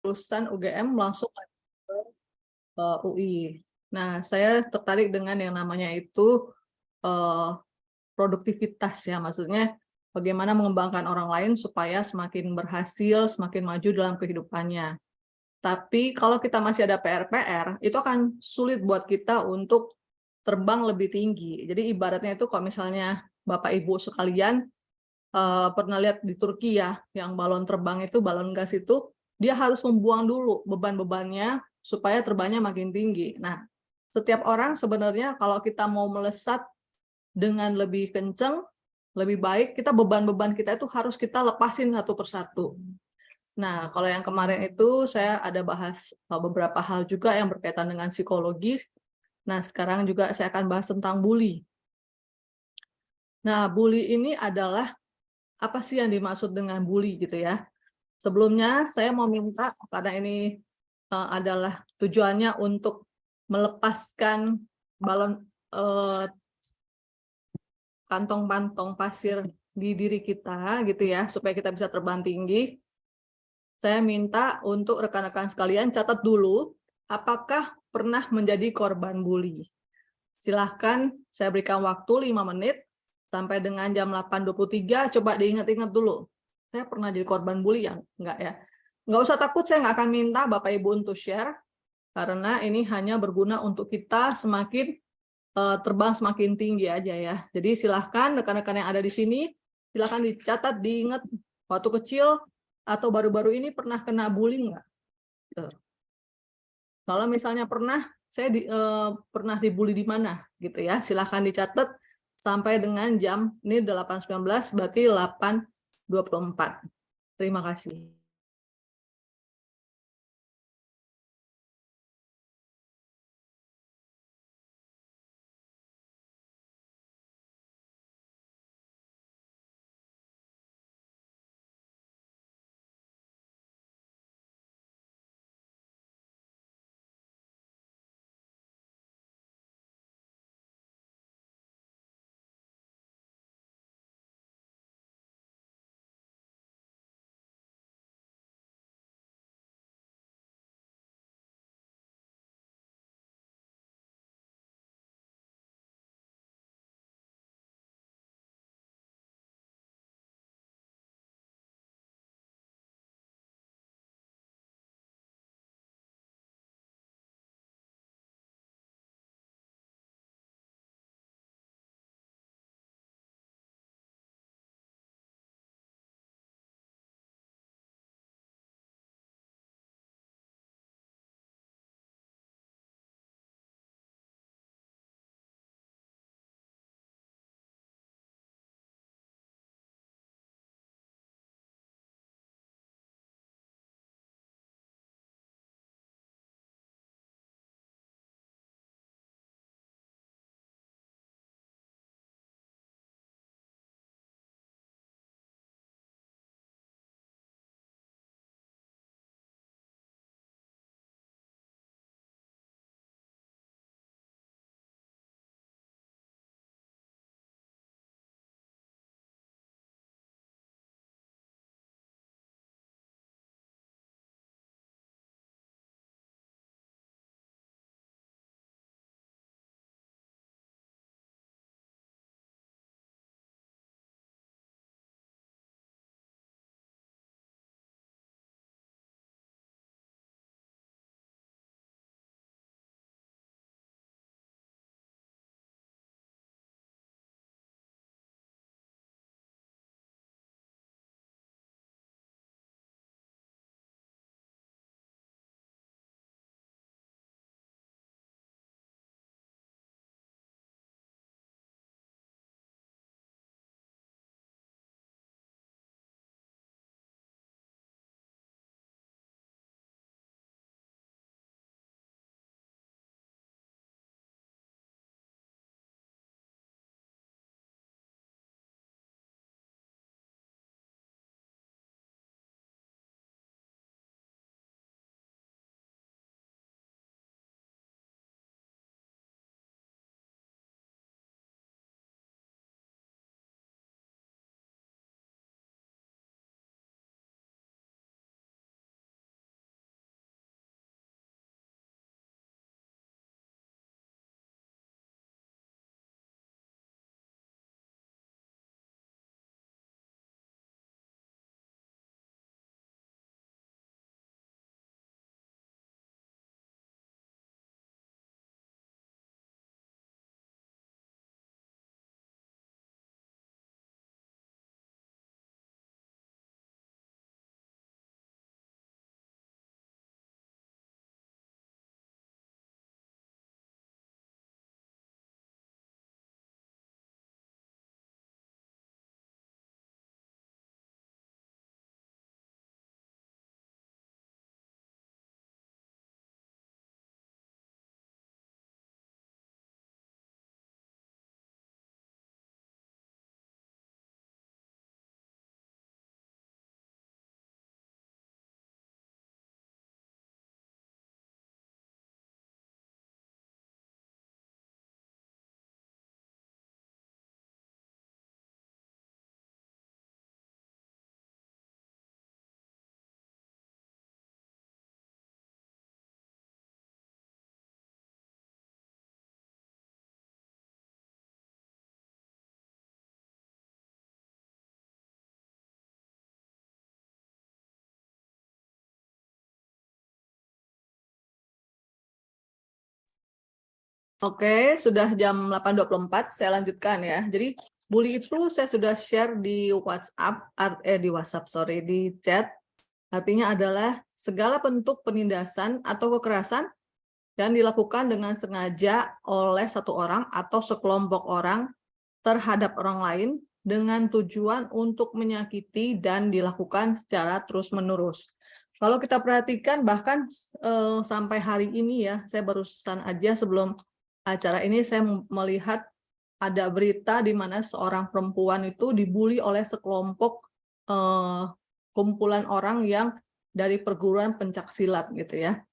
lulusan UGM langsung lanjut ke UI. Nah, saya tertarik dengan yang namanya itu eh, produktivitas ya, maksudnya bagaimana mengembangkan orang lain supaya semakin berhasil, semakin maju dalam kehidupannya. Tapi kalau kita masih ada PR-PR, itu akan sulit buat kita untuk terbang lebih tinggi. Jadi ibaratnya itu kalau misalnya Bapak Ibu sekalian pernah lihat di Turki ya, yang balon terbang itu, balon gas itu, dia harus membuang dulu beban-bebannya supaya terbangnya makin tinggi. Nah, setiap orang sebenarnya kalau kita mau melesat dengan lebih kenceng, lebih baik, kita beban-beban kita itu harus kita lepasin satu persatu. Nah, kalau yang kemarin itu saya ada bahas beberapa hal juga yang berkaitan dengan psikologi. Nah, sekarang juga saya akan bahas tentang bully. Nah, bully ini adalah apa sih yang dimaksud dengan bully gitu ya. Sebelumnya saya mau minta, karena ini adalah tujuannya untuk melepaskan balon kantong-kantong pasir di diri kita gitu ya, supaya kita bisa terbang tinggi. Saya minta untuk rekan-rekan sekalian catat dulu apakah pernah menjadi korban bully. Silahkan saya berikan waktu 5 menit sampai dengan jam 8.23, coba diingat-ingat dulu. Saya pernah jadi korban bully ya? Enggak ya? Enggak usah takut, saya nggak akan minta Bapak Ibu untuk share, karena ini hanya berguna untuk kita semakin terbang semakin tinggi aja ya. Jadi silahkan rekan-rekan yang ada di sini, silahkan dicatat, diingat waktu kecil atau baru-baru ini pernah kena bullying nggak? Kalau misalnya pernah, saya pernah dibully di mana gitu ya, silahkan dicatat sampai dengan jam ini 8.19 berarti 8.24. Terima kasih. Oke, sudah jam 8.24, saya lanjutkan ya. Jadi bully itu saya sudah share di di chat. Artinya adalah segala bentuk penindasan atau kekerasan yang dilakukan dengan sengaja oleh satu orang atau sekelompok orang terhadap orang lain dengan tujuan untuk menyakiti dan dilakukan secara terus-menerus. Kalau kita perhatikan bahkan sampai hari ini ya, saya barusan aja sebelum acara ini saya melihat ada berita di mana seorang perempuan itu dibully oleh sekelompok kumpulan orang yang dari perguruan pencak silat gitu ya.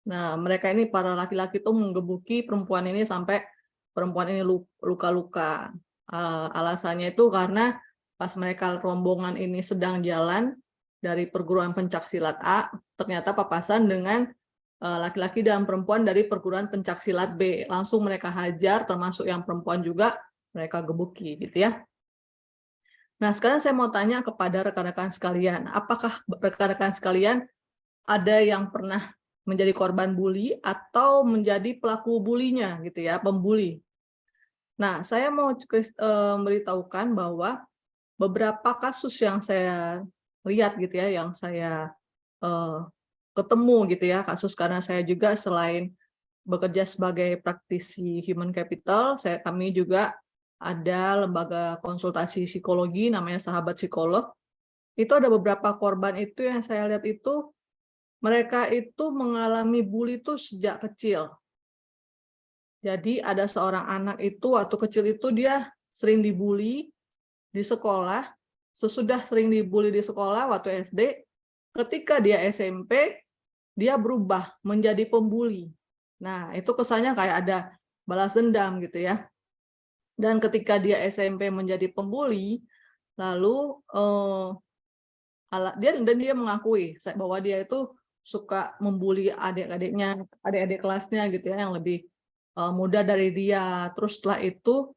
Nah, mereka ini para laki-laki itu menggebuki perempuan ini sampai perempuan ini luka-luka. Alasannya itu karena pas mereka rombongan ini sedang jalan dari perguruan pencak silat A, ternyata papasan dengan laki-laki dan perempuan dari perguruan pencak silat B. Langsung mereka hajar, termasuk yang perempuan juga mereka gebuki gitu ya. Nah, sekarang saya mau tanya kepada rekan-rekan sekalian, apakah rekan-rekan sekalian ada yang pernah menjadi korban bully atau menjadi pelaku bulinya gitu ya, pembuli? Nah, saya mau memberitahukan bahwa beberapa kasus yang saya lihat gitu ya, yang saya eh, ketemu gitu ya, kasus karena saya juga selain bekerja sebagai praktisi human capital, kami juga ada lembaga konsultasi psikologi namanya Sahabat Psikolog. Itu ada beberapa korban itu yang saya lihat itu mereka itu mengalami bully itu sejak kecil. Jadi ada seorang anak itu waktu kecil itu dia sering dibully di sekolah, sesudah sering dibully di sekolah waktu SD, ketika dia SMP, dia berubah menjadi pembuli. Nah, itu kesannya kayak ada balas dendam gitu ya. Dan ketika dia SMP menjadi pembuli, lalu dia mengakui bahwa dia itu suka membuli adik-adiknya, adik-adik kelasnya gitu ya, yang lebih muda dari dia. Terus setelah itu,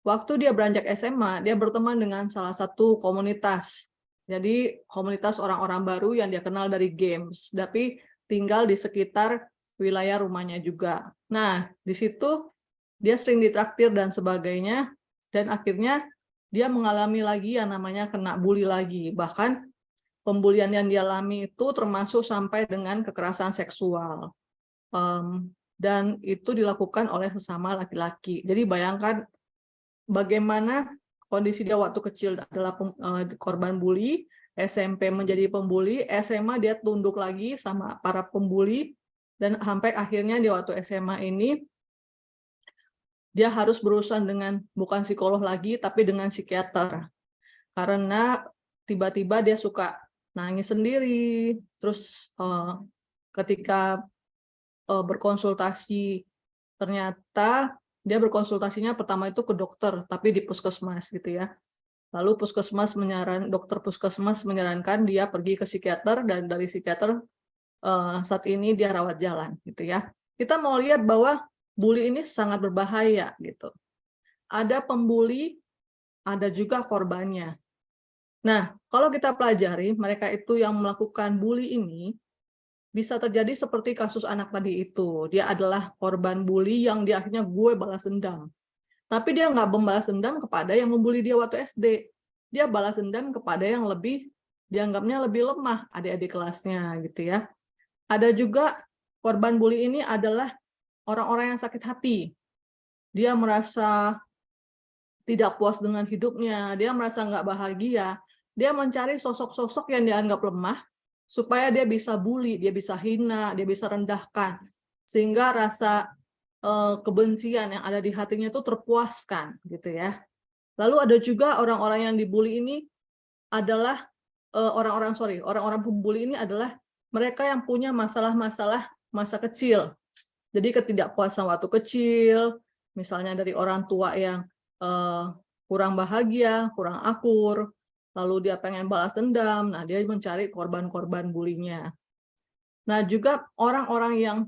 waktu dia beranjak SMA, dia berteman dengan salah satu komunitas. Jadi komunitas orang-orang baru yang dia kenal dari games, tapi tinggal di sekitar wilayah rumahnya juga. Nah, di situ dia sering ditraktir dan sebagainya, dan akhirnya dia mengalami lagi yang namanya kena bully lagi. Bahkan pembulian yang dia alami itu termasuk sampai dengan kekerasan seksual. Dan itu dilakukan oleh sesama laki-laki. Jadi bayangkan bagaimana kondisi dia waktu kecil adalah korban bully, SMP menjadi pembuli, SMA dia tunduk lagi sama para pembuli, dan sampai akhirnya di waktu SMA ini dia harus berurusan dengan bukan psikolog lagi, tapi dengan psikiater. Karena tiba-tiba dia suka nangis sendiri, terus ketika berkonsultasi, ternyata dia berkonsultasinya pertama itu ke dokter, tapi di puskesmas gitu ya. Lalu dokter puskesmas menyarankan dia pergi ke psikiater, dan dari psikiater saat ini dia rawat jalan gitu ya. Kita mau lihat bahwa bully ini sangat berbahaya gitu. Ada pembuli, ada juga korbannya. Nah, kalau kita pelajari mereka itu yang melakukan bully ini bisa terjadi seperti kasus anak tadi itu. Dia adalah korban bully yang dia akhirnya gue balas dendam. Tapi dia nggak membalas dendam kepada yang membuli dia waktu SD. Dia balas dendam kepada yang lebih dianggapnya lebih lemah, adik-adik kelasnya gitu ya. Ada juga korban bully ini adalah orang-orang yang sakit hati. Dia merasa tidak puas dengan hidupnya, dia merasa nggak bahagia, dia mencari sosok-sosok yang dianggap lemah, supaya dia bisa bully, dia bisa hina, dia bisa rendahkan. Sehingga rasa kebencian yang ada di hatinya itu terpuaskan gitu ya. Lalu ada juga orang-orang yang dibully ini adalah orang-orang pembuli ini adalah mereka yang punya masalah-masalah masa kecil. Jadi ketidakpuasan waktu kecil, misalnya dari orang tua yang kurang bahagia, kurang akur, lalu dia pengen balas dendam, nah dia mencari korban-korban bulinya. Nah juga orang-orang yang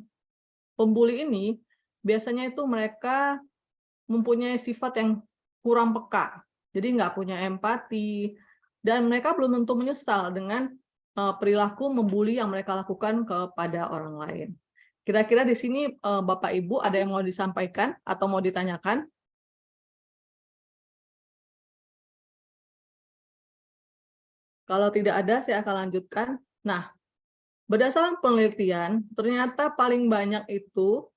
pembuli ini biasanya itu mereka mempunyai sifat yang kurang peka, jadi nggak punya empati, dan mereka belum tentu menyesal dengan perilaku membuli yang mereka lakukan kepada orang lain. Kira-kira di sini Bapak Ibu ada yang mau disampaikan atau mau ditanyakan? Kalau tidak ada, saya akan lanjutkan. Nah, berdasarkan penelitian, ternyata paling banyak itu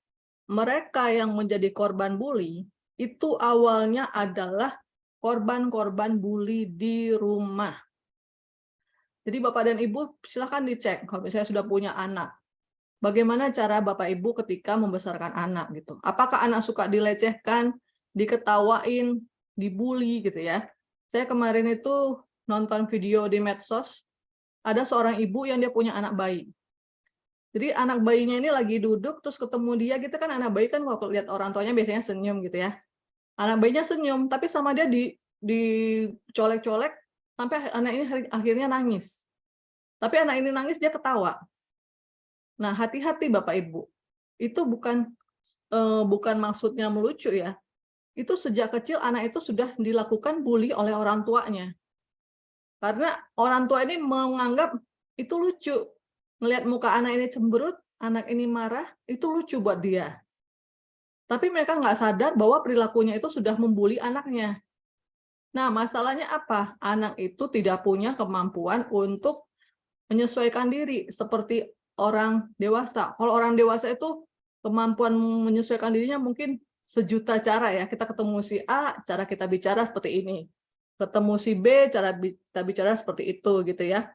mereka yang menjadi korban bully itu awalnya adalah korban-korban bully di rumah. Jadi Bapak dan Ibu silakan dicek kalau misalnya sudah punya anak. Bagaimana cara Bapak Ibu ketika membesarkan anak gitu? Apakah anak suka dilecehkan, diketawain, dibully gitu ya? Saya kemarin itu nonton video di medsos, ada seorang ibu yang dia punya anak bayi. Jadi anak bayinya ini lagi duduk terus ketemu dia gitu kan, anak bayi kan kalau lihat orang tuanya biasanya senyum gitu ya. Anak bayinya senyum tapi sama dia dicolek-colek sampai anak ini akhirnya nangis. Tapi anak ini nangis dia ketawa. Nah, hati-hati Bapak Ibu. Itu bukan maksudnya melucu ya. Itu sejak kecil anak itu sudah dilakukan bully oleh orang tuanya. Karena orang tua ini menganggap itu lucu. Ngelihat muka anak ini cemberut, anak ini marah, itu lucu buat dia. Tapi mereka nggak sadar bahwa perilakunya itu sudah membuli anaknya. Nah, masalahnya apa? Anak itu tidak punya kemampuan untuk menyesuaikan diri seperti orang dewasa. Kalau orang dewasa itu kemampuan menyesuaikan dirinya mungkin sejuta cara ya. Kita ketemu si A, cara kita bicara seperti ini. Ketemu si B, cara kita bicara seperti itu gitu ya.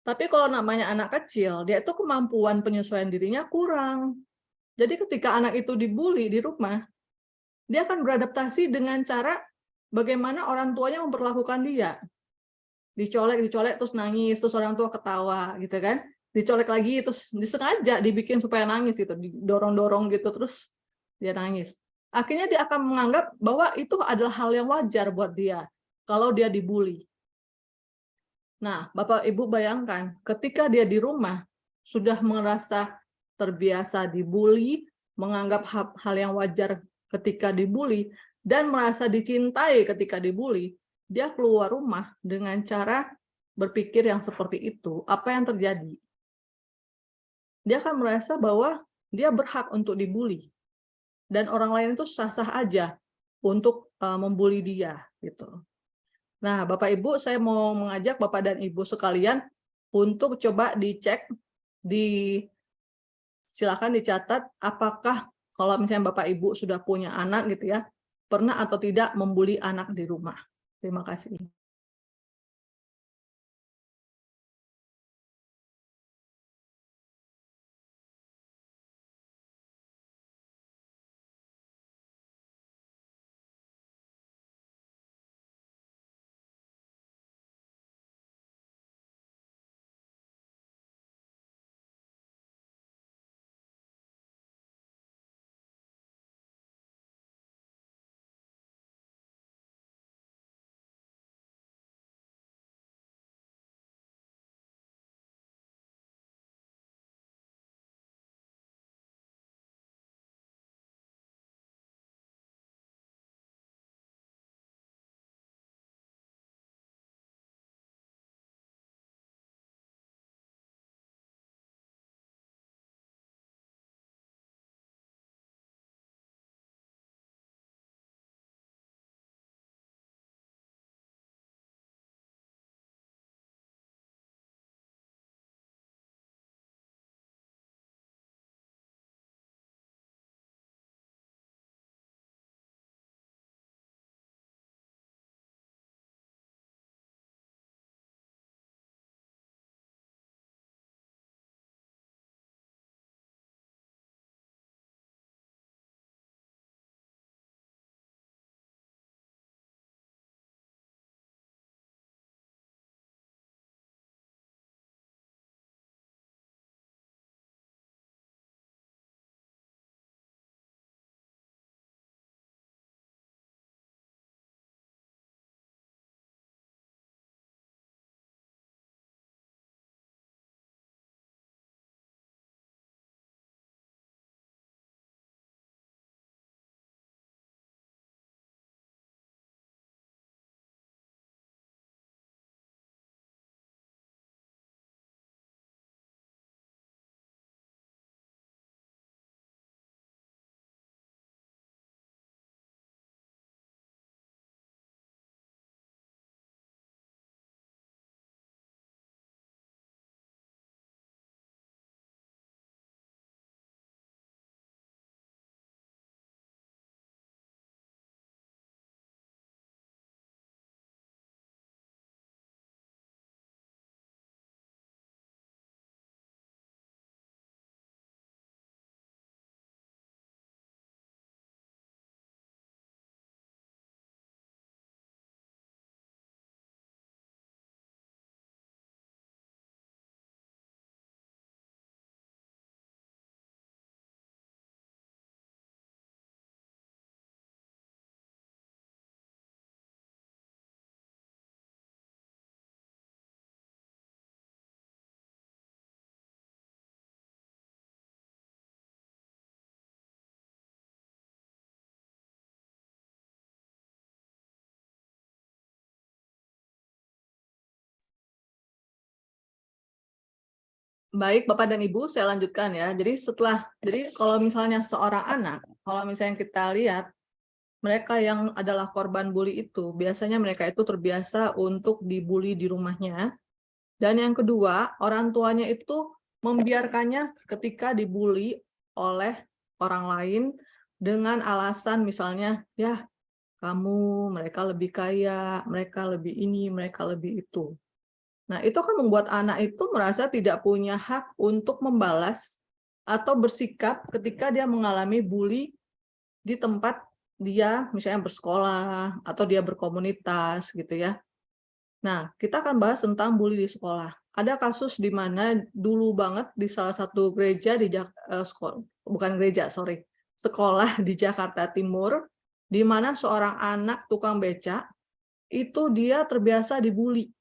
Tapi kalau namanya anak kecil, dia itu kemampuan penyesuaian dirinya kurang. Jadi ketika anak itu dibully di rumah, dia akan beradaptasi dengan cara bagaimana orang tuanya memperlakukan dia. Dicolek terus nangis, terus orang tua ketawa gitu kan. Dicolek lagi terus disengaja dibikin supaya nangis gitu, didorong-dorong gitu terus dia nangis. Akhirnya dia akan menganggap bahwa itu adalah hal yang wajar buat dia kalau dia dibully. Nah, Bapak Ibu bayangkan ketika dia di rumah sudah merasa terbiasa dibully, menganggap hal yang wajar ketika dibully dan merasa dicintai ketika dibully, dia keluar rumah dengan cara berpikir yang seperti itu. Apa yang terjadi? Dia akan merasa bahwa dia berhak untuk dibully dan orang lain itu sah-sah aja untuk membuli dia gitu. Nah, Bapak Ibu, saya mau mengajak Bapak dan Ibu sekalian untuk coba dicek, silakan dicatat apakah kalau misalnya Bapak Ibu sudah punya anak gitu ya, pernah atau tidak membuli anak di rumah. Terima kasih. Baik, Bapak dan Ibu, saya lanjutkan ya. Jadi kalau misalnya seorang anak, kalau misalnya kita lihat mereka yang adalah korban bully itu, biasanya mereka itu terbiasa untuk dibully di rumahnya. Dan yang kedua, orang tuanya itu membiarkannya ketika dibully oleh orang lain dengan alasan misalnya, ya kamu, mereka lebih kaya, mereka lebih ini, mereka lebih itu. Nah, itu kan membuat anak itu merasa tidak punya hak untuk membalas atau bersikap ketika dia mengalami bully di tempat dia misalnya bersekolah atau dia berkomunitas gitu ya. Nah, kita akan bahas tentang bully di sekolah. Ada kasus di mana dulu banget di salah satu gereja di bukan gereja, sorry, sekolah di Jakarta Timur, di mana seorang anak tukang beca itu dia terbiasa dibully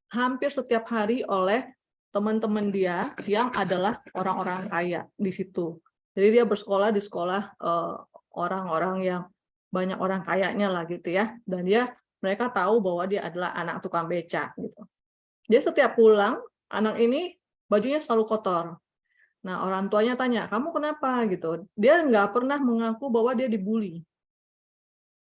hampir setiap hari oleh teman-teman dia yang adalah orang-orang kaya di situ. Jadi dia bersekolah di sekolah orang-orang yang banyak orang kayanya lah gitu ya. Dan mereka tahu bahwa dia adalah anak tukang beca gitu. Dia setiap pulang, anak ini bajunya selalu kotor. Nah, orang tuanya tanya, "Kamu kenapa?" gitu. Dia nggak pernah mengaku bahwa dia dibully.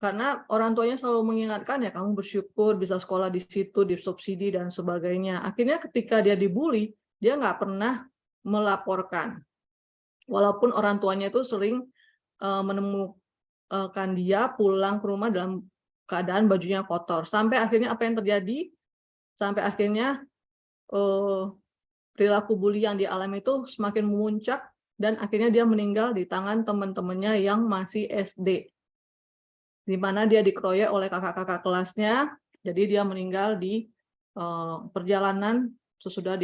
Karena orang tuanya selalu mengingatkan ya, kamu bersyukur bisa sekolah di situ, disubsidi dan sebagainya. Akhirnya ketika dia dibully, dia nggak pernah melaporkan. Walaupun orang tuanya itu sering menemukan dia pulang ke rumah dalam keadaan bajunya kotor. Sampai akhirnya apa yang terjadi? Sampai akhirnya perilaku bully yang dialami itu semakin memuncak dan akhirnya dia meninggal di tangan teman-temannya yang masih SD. Di mana dia dikeroyok oleh kakak-kakak kelasnya, jadi dia meninggal di perjalanan sesudah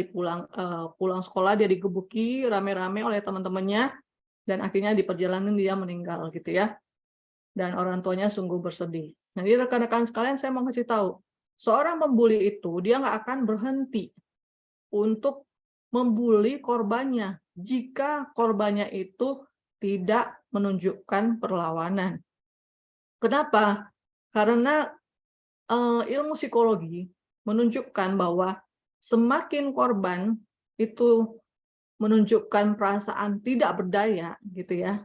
pulang sekolah dia digebuki rame-rame oleh teman-temannya dan akhirnya di perjalanan dia meninggal gitu ya. Dan orang tuanya sungguh bersedih. Nah, jadi rekan-rekan sekalian saya mau kasih tahu, seorang pembuli itu dia nggak akan berhenti untuk membuli korbannya jika korbannya itu tidak menunjukkan perlawanan. Kenapa? Karena ilmu psikologi menunjukkan bahwa semakin korban itu menunjukkan perasaan tidak berdaya gitu ya,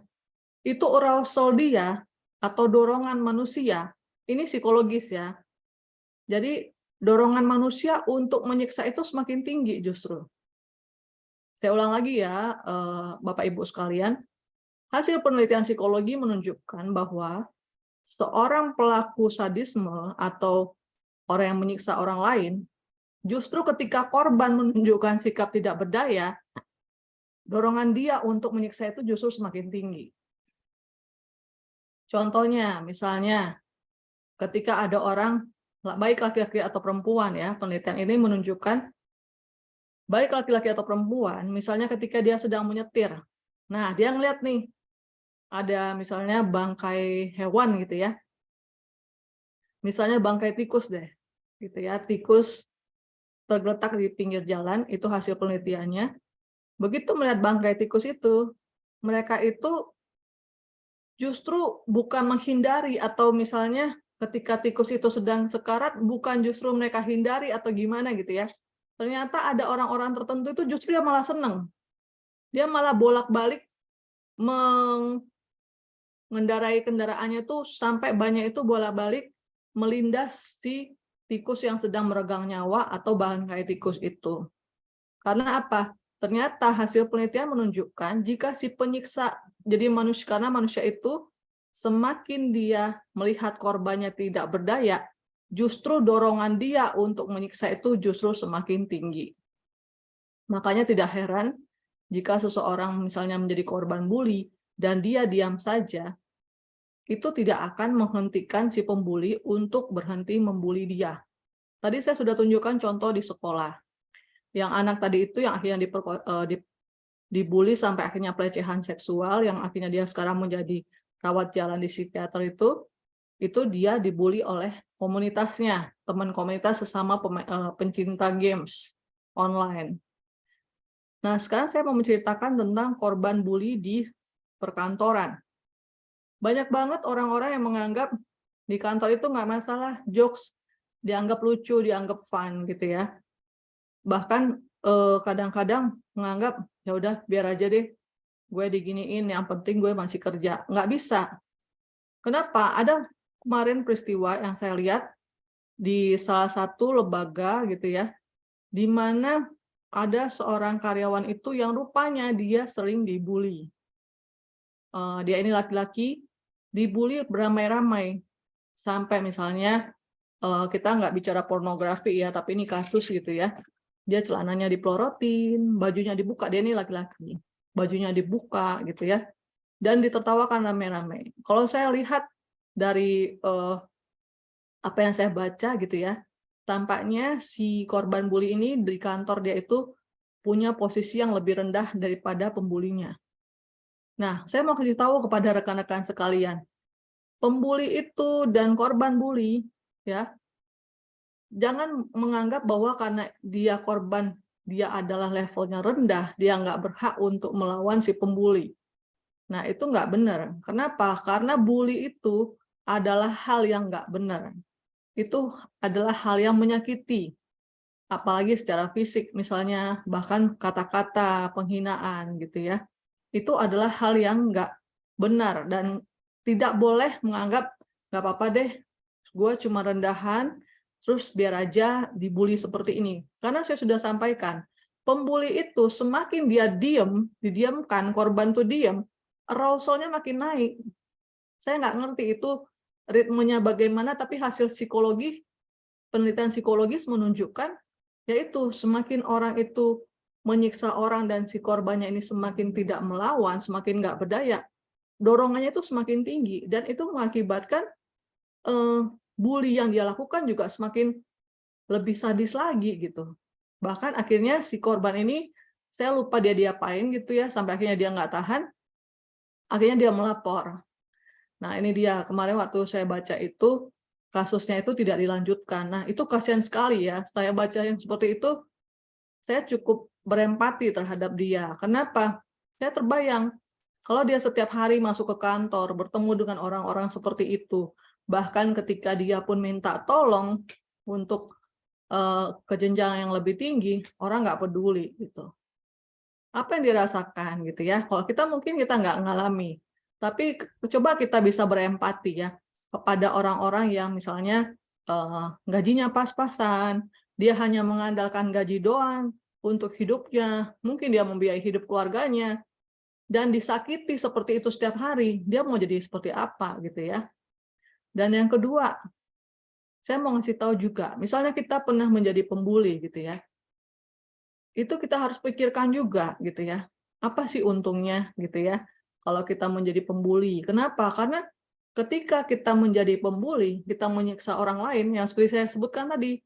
itu arousal dia atau dorongan manusia, ini psikologis ya. Jadi dorongan manusia untuk menyiksa itu semakin tinggi justru. Saya ulang lagi ya, Bapak Ibu sekalian, hasil penelitian psikologi menunjukkan bahwa seorang pelaku sadisme atau orang yang menyiksa orang lain, justru ketika korban menunjukkan sikap tidak berdaya, dorongan dia untuk menyiksa itu justru semakin tinggi. Contohnya, misalnya ketika ada orang, baik laki-laki atau perempuan ya, penelitian ini menunjukkan, baik laki-laki atau perempuan, misalnya ketika dia sedang menyetir, nah dia ngeliat nih, ada misalnya bangkai hewan gitu ya, misalnya bangkai tikus deh, gitu ya, tikus tergeletak di pinggir jalan, itu hasil penelitiannya. Begitu melihat bangkai tikus itu, mereka itu justru bukan menghindari atau misalnya ketika tikus itu sedang sekarat, bukan justru mereka hindari atau gimana gitu ya. Ternyata ada orang-orang tertentu itu justru dia malah seneng. Dia malah bolak-balik mengendarai kendaraannya tuh sampai banyak itu bolak-balik melindas si tikus yang sedang meregang nyawa atau bangkai tikus itu. Karena apa? Ternyata hasil penelitian menunjukkan jika si penyiksa, jadi karena manusia itu semakin dia melihat korbannya tidak berdaya, justru dorongan dia untuk menyiksa itu justru semakin tinggi. Makanya tidak heran jika seseorang misalnya menjadi korban bully dan dia diam saja, itu tidak akan menghentikan si pembuli untuk berhenti membuli dia. Tadi saya sudah tunjukkan contoh di sekolah. Yang anak tadi itu yang akhirnya dibully sampai akhirnya pelecehan seksual, yang akhirnya dia sekarang menjadi rawat jalan di psikiater itu dia dibully oleh komunitasnya, teman komunitas sesama pencinta games online. Nah, sekarang saya mau menceritakan tentang korban bully di perkantoran. Banyak banget orang-orang yang menganggap di kantor itu nggak masalah, jokes dianggap lucu, dianggap fun gitu ya. Bahkan kadang-kadang menganggap, "Ya udah biar aja deh, gue diginiin, yang penting gue masih kerja." Nggak bisa. Kenapa? Ada kemarin peristiwa yang saya lihat di salah satu lembaga gitu ya, di mana ada seorang karyawan itu yang rupanya dia sering dibully. Dia ini laki-laki, dibully beramai-ramai, sampai misalnya, kita nggak bicara pornografi ya, tapi ini kasus gitu ya. Dia celananya dipelorotin, bajunya dibuka, dia ini laki-laki, bajunya dibuka gitu ya, dan ditertawakan rame-rame. Kalau saya lihat dari, apa yang saya baca gitu ya, tampaknya si korban bully ini di kantor dia itu punya posisi yang lebih rendah daripada pembulinya. Nah, saya mau kasih tahu kepada rekan-rekan sekalian, pembuli itu dan korban bully, ya, jangan menganggap bahwa karena dia korban, dia adalah levelnya rendah, dia nggak berhak untuk melawan si pembuli. Nah, itu nggak benar. Kenapa? Karena bully itu adalah hal yang nggak benar. Itu adalah hal yang menyakiti, apalagi secara fisik, misalnya bahkan kata-kata penghinaan gitu ya. Itu adalah hal yang nggak benar dan tidak boleh menganggap, "Nggak apa-apa deh, gue cuma rendahan, terus biar aja dibully seperti ini." Karena saya sudah sampaikan, pembuli itu semakin dia diem, didiamkan, korban tuh diem, arousal-nya makin naik. Saya nggak ngerti itu ritmenya bagaimana, tapi hasil psikologi, penelitian psikologis menunjukkan, yaitu semakin orang itu menyiksa orang dan si korbannya ini semakin tidak melawan, semakin nggak berdaya, dorongannya itu semakin tinggi dan itu mengakibatkan bully yang dia lakukan juga semakin lebih sadis lagi gitu. Bahkan akhirnya si korban ini saya lupa dia diapain gitu ya, sampai akhirnya dia nggak tahan, akhirnya dia melapor. Nah ini dia, kemarin waktu saya baca itu, kasusnya itu tidak dilanjutkan. Nah itu kasihan sekali ya, saya baca yang seperti itu, saya cukup berempati terhadap dia. Kenapa? Saya terbayang, kalau dia setiap hari masuk ke kantor, bertemu dengan orang-orang seperti itu, bahkan ketika dia pun minta tolong untuk ke jenjang yang lebih tinggi, orang nggak peduli gitu. Apa yang dirasakan gitu ya? Kalau kita mungkin kita nggak ngalami, tapi coba kita bisa berempati ya kepada orang-orang yang misalnya gajinya pas-pasan, dia hanya mengandalkan gaji doang untuk hidupnya, mungkin dia membiayai hidup keluarganya, dan disakiti seperti itu setiap hari, dia mau jadi seperti apa gitu ya. Dan yang kedua, saya mau ngasih tahu juga, misalnya kita pernah menjadi pembuli gitu ya, itu kita harus pikirkan juga gitu ya, apa sih untungnya gitu ya, kalau kita menjadi pembuli. Kenapa? Karena ketika kita menjadi pembuli, kita menyiksa orang lain, yang seperti saya sebutkan tadi,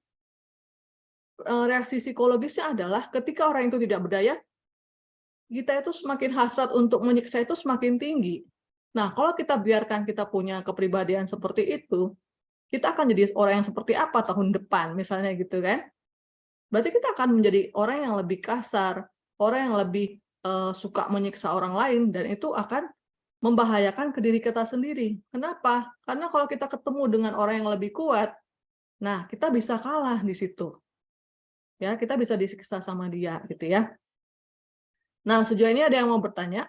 reaksi psikologisnya adalah ketika orang itu tidak berdaya, kita itu semakin hasrat untuk menyiksa itu semakin tinggi. Nah, kalau kita biarkan kita punya kepribadian seperti itu, kita akan jadi orang yang seperti apa tahun depan, misalnya gitu kan. Berarti kita akan menjadi orang yang lebih kasar, orang yang lebih suka menyiksa orang lain, dan itu akan membahayakan ke diri kita sendiri. Kenapa? Karena kalau kita ketemu dengan orang yang lebih kuat, nah kita bisa kalah di situ. Ya, kita bisa disiksa sama dia gitu ya. Nah, sejauh ini ada yang mau bertanya?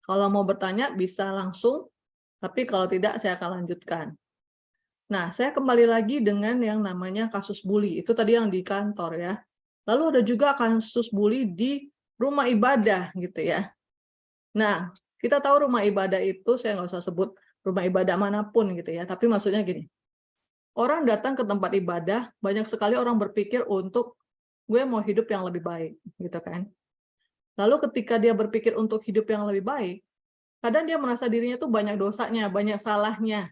Kalau mau bertanya bisa langsung, tapi kalau tidak saya akan lanjutkan. Nah, saya kembali lagi dengan yang namanya kasus bully. Itu tadi yang di kantor ya. Lalu ada juga kasus bully di rumah ibadah gitu ya. Nah, kita tahu rumah ibadah itu, saya nggak usah sebut rumah ibadah manapun gitu ya, tapi maksudnya gini, orang datang ke tempat ibadah, banyak sekali orang berpikir untuk, gue mau hidup yang lebih baik, gitu kan. Lalu ketika dia berpikir untuk hidup yang lebih baik, kadang dia merasa dirinya tuh banyak dosanya, banyak salahnya,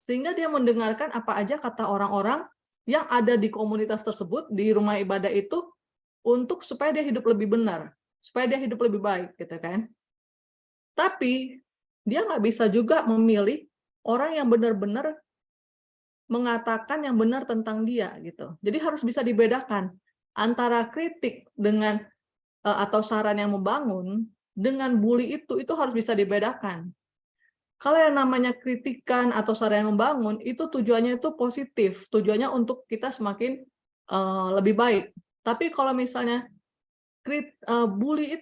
sehingga dia mendengarkan apa aja kata orang-orang yang ada di komunitas tersebut, di rumah ibadah itu, untuk supaya dia hidup lebih benar, supaya dia hidup lebih baik, gitu kan. Tapi dia nggak bisa juga memilih orang yang benar-benar mengatakan yang benar tentang dia gitu. Jadi harus bisa dibedakan antara kritik dengan atau saran yang membangun dengan bully itu harus bisa dibedakan. Kalau yang namanya kritikan atau saran yang membangun itu tujuannya itu positif, tujuannya untuk kita semakin lebih baik. Tapi kalau misalnya bully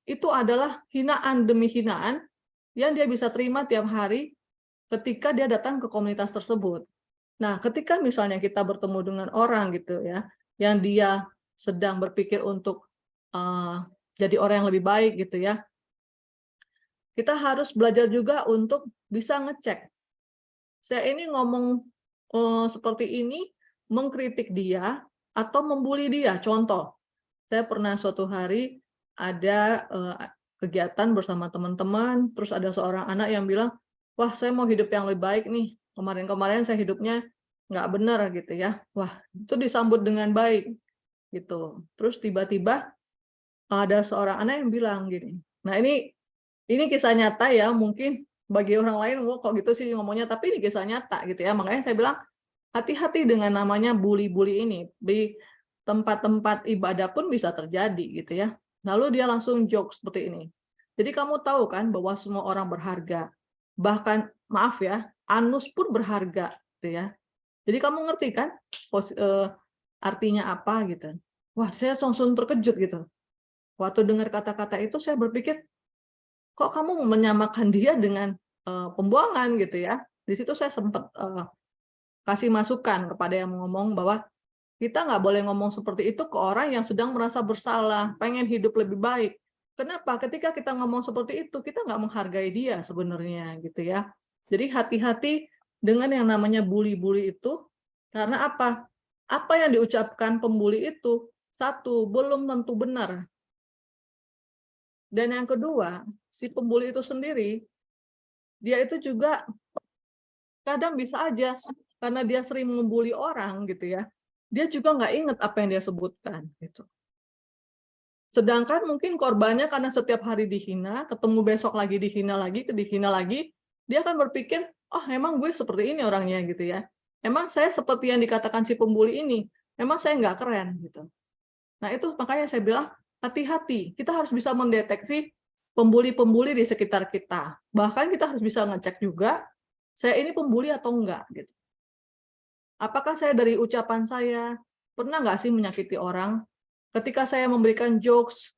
itu adalah hinaan demi hinaan yang dia bisa terima tiap hari ketika dia datang ke komunitas tersebut. Nah, ketika misalnya kita bertemu dengan orang gitu ya, yang dia sedang berpikir untuk jadi orang yang lebih baik gitu ya, kita harus belajar juga untuk bisa ngecek. Saya ini ngomong seperti ini, mengkritik dia atau membuli dia. Contoh, saya pernah suatu hari ada kegiatan bersama teman-teman, terus ada seorang anak yang bilang, wah saya mau hidup yang lebih baik nih. Kemarin-kemarin saya hidupnya nggak benar gitu ya. Wah itu disambut dengan baik gitu. Terus tiba-tiba ada seorang anak yang bilang gini. Nah ini kisah nyata ya, mungkin bagi orang lain, wah kok gitu sih ngomongnya, tapi ini kisah nyata gitu ya. Makanya saya bilang hati-hati dengan namanya bully-bully ini. Di tempat-tempat ibadah pun bisa terjadi gitu ya. Lalu dia langsung joke seperti ini. Jadi kamu tahu kan bahwa semua orang berharga. Bahkan maaf ya, anus pun berharga gitu ya. Jadi kamu ngerti kan artinya apa gitu. Wah, saya langsung terkejut gitu. Waktu dengar kata-kata itu saya berpikir, kok kamu menyamakan dia dengan pembuangan gitu ya. Di situ saya sempat kasih masukan kepada yang ngomong bahwa kita nggak boleh ngomong seperti itu ke orang yang sedang merasa bersalah, pengen hidup lebih baik. Kenapa? Ketika kita ngomong seperti itu, kita nggak menghargai dia sebenarnya gitu ya. Jadi hati-hati dengan yang namanya bully-bully itu, karena apa? Apa yang diucapkan pembuli itu, satu, belum tentu benar. Dan yang kedua, si pembuli itu sendiri, dia itu juga kadang bisa aja, karena dia sering membuli orang gitu ya, dia juga nggak ingat apa yang dia sebutkan gitu. Sedangkan mungkin korbannya karena setiap hari dihina, ketemu besok lagi dihina lagi, dia akan berpikir, oh emang gue seperti ini orangnya gitu ya. Emang saya seperti yang dikatakan si pembuli ini, emang saya nggak keren gitu. Nah itu makanya saya bilang hati-hati, kita harus bisa mendeteksi pembuli-pembuli di sekitar kita. Bahkan kita harus bisa ngecek juga, saya ini pembuli atau enggak gitu. Apakah saya dari ucapan saya pernah nggak sih menyakiti orang? Ketika saya memberikan jokes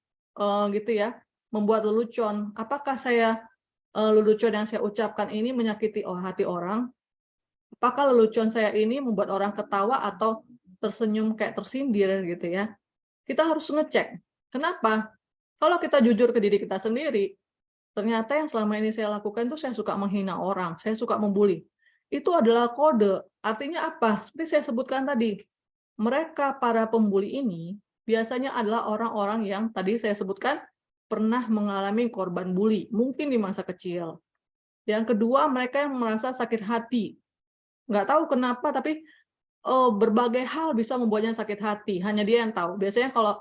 gitu ya, membuat lelucon, apakah saya lelucon yang saya ucapkan ini menyakiti hati orang? Apakah lelucon saya ini membuat orang ketawa atau tersenyum kayak tersindir gitu ya? Kita harus ngecek. Kenapa? Kalau kita jujur ke diri kita sendiri, ternyata yang selama ini saya lakukan itu saya suka menghina orang, saya suka membuli. Itu adalah kode. Artinya apa? Seperti saya sebutkan tadi, mereka para pembuli ini biasanya adalah orang-orang yang tadi saya sebutkan pernah mengalami korban bully, mungkin di masa kecil. Yang kedua, mereka yang merasa sakit hati. Nggak tahu kenapa, tapi berbagai hal bisa membuatnya sakit hati. Hanya dia yang tahu. Biasanya kalau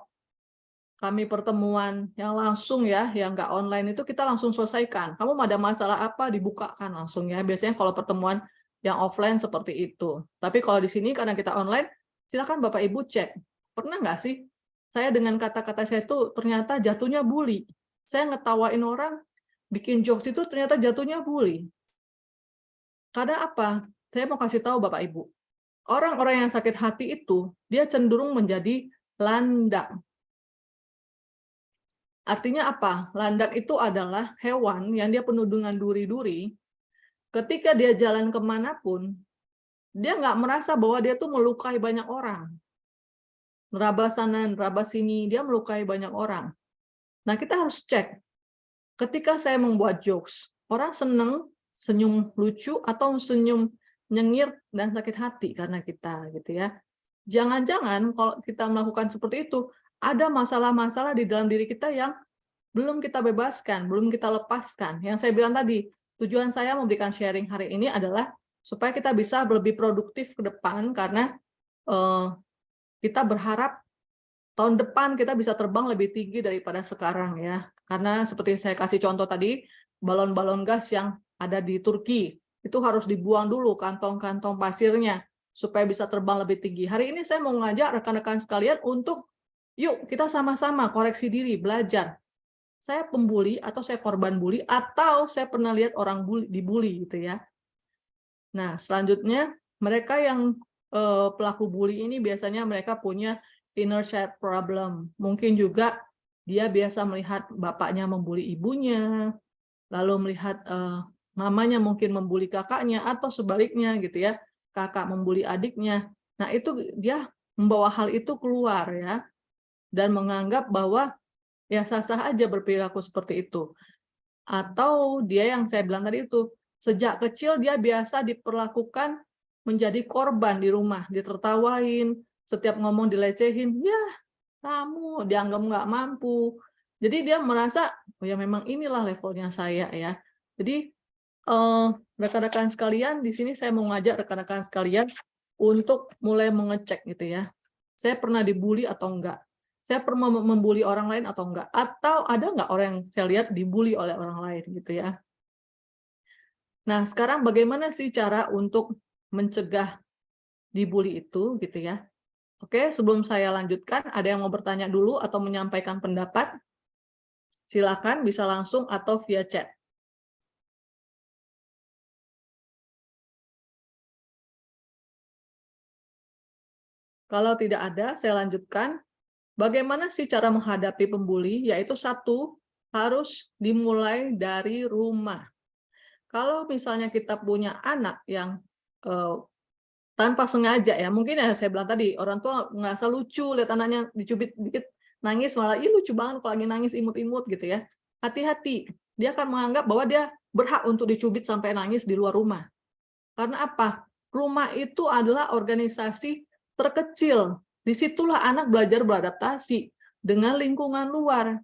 kami pertemuan yang langsung ya, yang nggak online itu kita langsung selesaikan. Kamu ada masalah apa, dibukakan langsung ya. Biasanya kalau pertemuan yang offline seperti itu. Tapi kalau di sini karena kita online, silakan Bapak Ibu cek. Pernah nggak sih saya dengan kata-kata saya itu ternyata jatuhnya bully. Saya ngetawain orang, bikin jokes itu ternyata jatuhnya bully. Karena apa? Saya mau kasih tahu Bapak Ibu. Orang-orang yang sakit hati itu, dia cenderung menjadi landak. Artinya apa? Landak itu adalah hewan yang dia penuh dengan duri-duri. Ketika dia jalan kemanapun, dia nggak merasa bahwa dia tuh melukai banyak orang. Nerabas sana, nerabas sini, dia melukai banyak orang. Nah, kita harus cek. Ketika saya membuat jokes, orang seneng, senyum lucu, atau senyum nyengir dan sakit hati karena kita, gitu ya. Jangan-jangan kalau kita melakukan seperti itu, ada masalah-masalah di dalam diri kita yang belum kita bebaskan, belum kita lepaskan. Yang saya bilang tadi, tujuan saya memberikan sharing hari ini adalah supaya kita bisa lebih produktif ke depan, karena kita berharap tahun depan kita bisa terbang lebih tinggi daripada sekarang ya. Karena seperti saya kasih contoh tadi, balon-balon gas yang ada di Turki, itu harus dibuang dulu kantong-kantong pasirnya supaya bisa terbang lebih tinggi. Hari ini saya mau ngajak rekan-rekan sekalian untuk yuk kita sama-sama koreksi diri, belajar. Saya pembuli atau saya korban bully atau saya pernah lihat orang dibully gitu ya. Nah, selanjutnya mereka yang pelaku bully ini biasanya mereka punya inner child problem. Mungkin juga dia biasa melihat bapaknya membuli ibunya, lalu melihat mamanya mungkin membuli kakaknya, atau sebaliknya gitu ya, kakak membuli adiknya. Nah, itu dia membawa hal itu keluar ya, dan menganggap bahwa ya sah-sah aja berperilaku seperti itu. Atau dia yang saya bilang tadi itu, sejak kecil dia biasa diperlakukan menjadi korban di rumah, ditertawain, setiap ngomong dilecehin, ya kamu dianggap nggak mampu. Jadi dia merasa, oh ya memang inilah levelnya saya ya. Jadi rekan-rekan sekalian, di sini saya mau ngajak rekan-rekan sekalian untuk mulai mengecek gitu ya. Saya pernah dibully atau enggak? Saya pernah membuli orang lain atau enggak? Atau ada enggak orang yang saya lihat dibully oleh orang lain gitu ya. Nah, sekarang bagaimana sih cara untuk mencegah dibully itu gitu ya? Oke, sebelum saya lanjutkan, ada yang mau bertanya dulu atau menyampaikan pendapat? Silakan, bisa langsung atau via chat. Kalau tidak ada, saya lanjutkan. Bagaimana sih cara menghadapi pembuli? Yaitu satu, harus dimulai dari rumah. Kalau misalnya kita punya anak yang eh, tanpa sengaja ya, mungkin ya saya bilang tadi, orang tua ngerasa lucu lihat anaknya dicubit dikit nangis, malah ih lucu banget kalau lagi nangis imut-imut gitu ya. Hati-hati, dia akan menganggap bahwa dia berhak untuk dicubit sampai nangis di luar rumah. Karena apa? Rumah itu adalah organisasi terkecil. Disitulah anak belajar beradaptasi dengan lingkungan luar.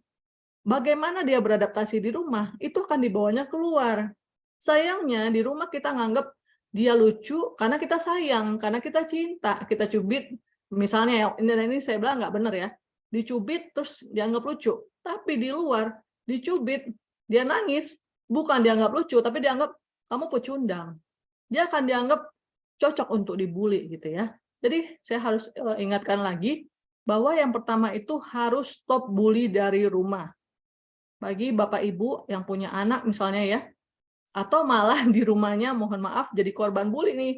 Bagaimana dia beradaptasi di rumah, itu akan dibawanya keluar. Sayangnya di rumah kita nganggap dia lucu karena kita sayang, karena kita cinta, kita cubit. Misalnya ya, ini saya bilang nggak benar ya, dicubit terus dianggap lucu. Tapi di luar, dicubit, dia nangis, bukan dianggap lucu, tapi dianggap kamu pecundang. Dia akan dianggap cocok untuk dibully gitu ya. Jadi saya harus ingatkan lagi bahwa yang pertama itu harus stop bully dari rumah. Bagi Bapak Ibu yang punya anak misalnya ya, atau malah di rumahnya mohon maaf jadi korban bully nih.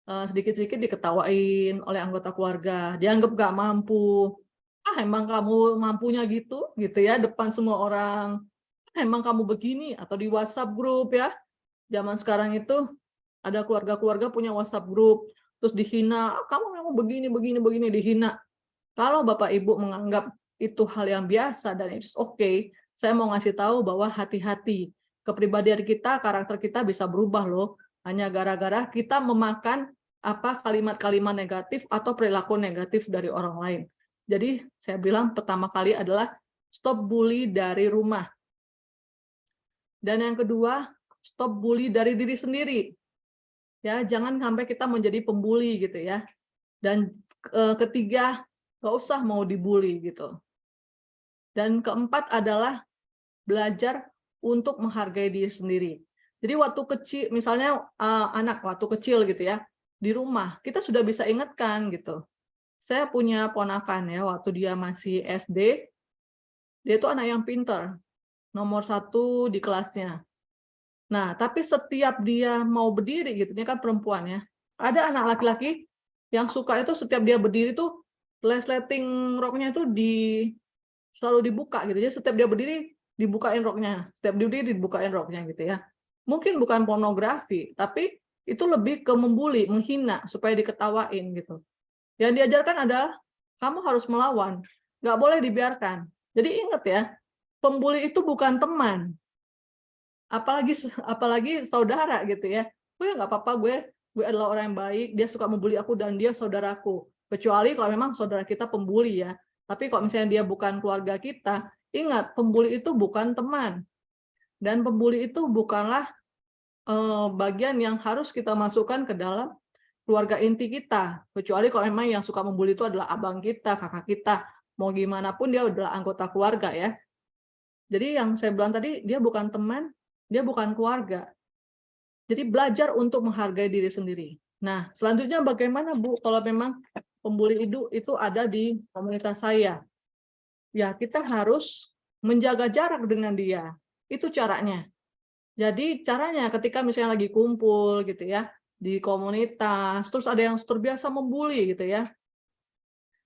Sedikit-sedikit diketawain oleh anggota keluarga, dianggap gak mampu. Ah, emang kamu mampunya gitu ya, depan semua orang. Ah, emang kamu begini, atau di WhatsApp grup ya. Zaman sekarang itu ada keluarga-keluarga punya WhatsApp grup, terus dihina, ah, kamu memang begini, dihina. Kalau Bapak Ibu menganggap itu hal yang biasa dan it's okay, saya mau ngasih tahu bahwa hati-hati. Kepribadian kita, karakter kita bisa berubah loh, hanya gara-gara kita memakan kalimat-kalimat negatif atau perilaku negatif dari orang lain. Jadi saya bilang pertama kali adalah stop bully dari rumah. Dan yang kedua, stop bully dari diri sendiri. Ya, jangan sampai kita menjadi pembuli gitu ya. Dan ketiga, nggak usah mau dibully gitu. Dan keempat adalah belajar untuk menghargai diri sendiri. Jadi waktu kecil, misalnya anak waktu kecil gitu ya, di rumah kita sudah bisa ingatkan gitu. Saya punya ponakan ya, waktu dia masih SD, dia itu anak yang pintar, nomor 1 di kelasnya. Nah, tapi setiap dia mau berdiri gitu, dia kan perempuan ya, ada anak laki-laki yang suka itu setiap dia berdiri tuh resleting roknya itu selalu dibuka gitu. Jadi setiap dia berdiri dibukain roknya, setiap dia berdiri dibukain roknya gitu ya. Mungkin bukan pornografi, tapi itu lebih ke membuli, menghina supaya diketawain gitu. Yang diajarkan adalah kamu harus melawan, nggak boleh dibiarkan. Jadi ingat ya, pembuli itu bukan teman, apalagi saudara gitu ya. Gue nggak apa-apa, gue adalah orang yang baik, dia suka membuli aku dan dia saudaraku. Kecuali kalau memang saudara kita pembuli ya. Tapi kalau misalnya dia bukan keluarga kita, ingat pembuli itu bukan teman. Dan pembuli itu bukanlah bagian yang harus kita masukkan ke dalam keluarga inti kita. Kecuali kalau memang yang suka membuli itu adalah abang kita, kakak kita. Mau gimana pun dia adalah anggota keluarga ya. Jadi yang saya bilang tadi, dia bukan teman, dia bukan keluarga. Jadi belajar untuk menghargai diri sendiri. Nah, selanjutnya bagaimana Bu kalau memang pembuli itu ada di komunitas saya? Ya, kita harus menjaga jarak dengan dia. Itu caranya. Jadi caranya ketika misalnya lagi kumpul gitu ya, di komunitas, terus ada yang terbiasa membuli gitu ya.